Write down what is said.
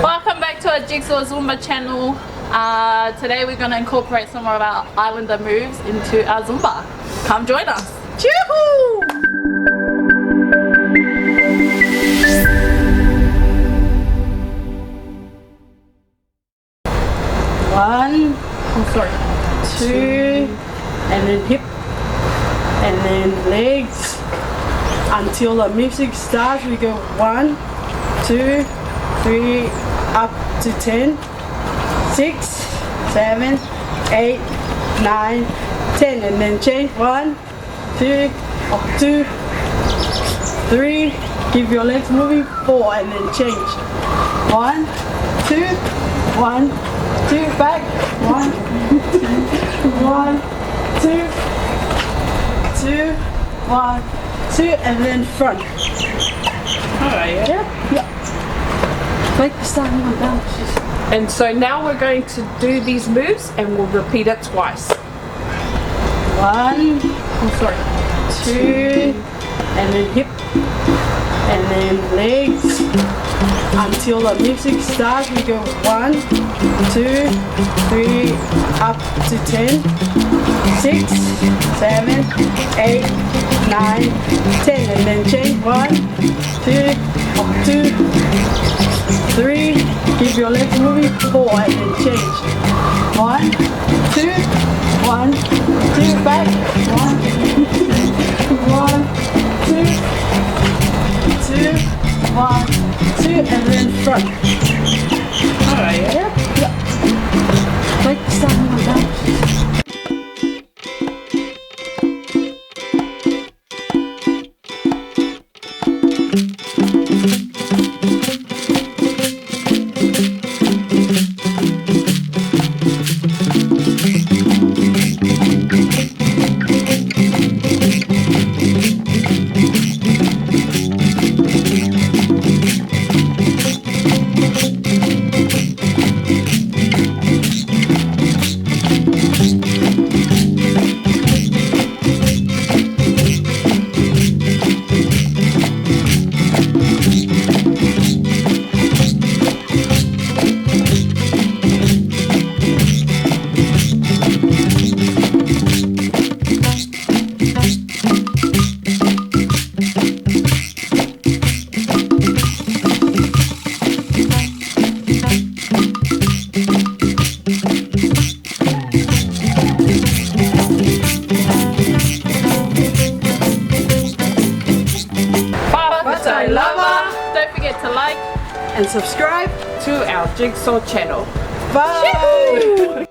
Welcome back to our Jigsaw Zumba channel. Today we're going to incorporate some of our Islander moves into our Zumba. Come join us. Choo-hoo! One, two, and then hip, and then legs. Until the music starts, we go 1, 2, 3, up to 10, 6, 7, 8, 9, 10, and then change 1, 2, 2, 3, keep your legs moving, 4, and then change 1, 2, 1, 2, back, 1, 2, 1, 2, and then front. Alright, Yeah. Like the starting one down. And so now we're going to do these moves and we'll repeat it twice. 1, 2, and then hip, and then legs. Until the music starts, we go 1, 2, 3, up to 10, 6, 7, 8, 9, 10, and then change 1, 2, 3, keep your legs moving, 4, and then change 1, 2, 1, 2, back, 1, 2, 1, 2, and then front. Alright, Yeah. Like the starting one down. don't forget to like And subscribe to our Jigsaw channel. Bye!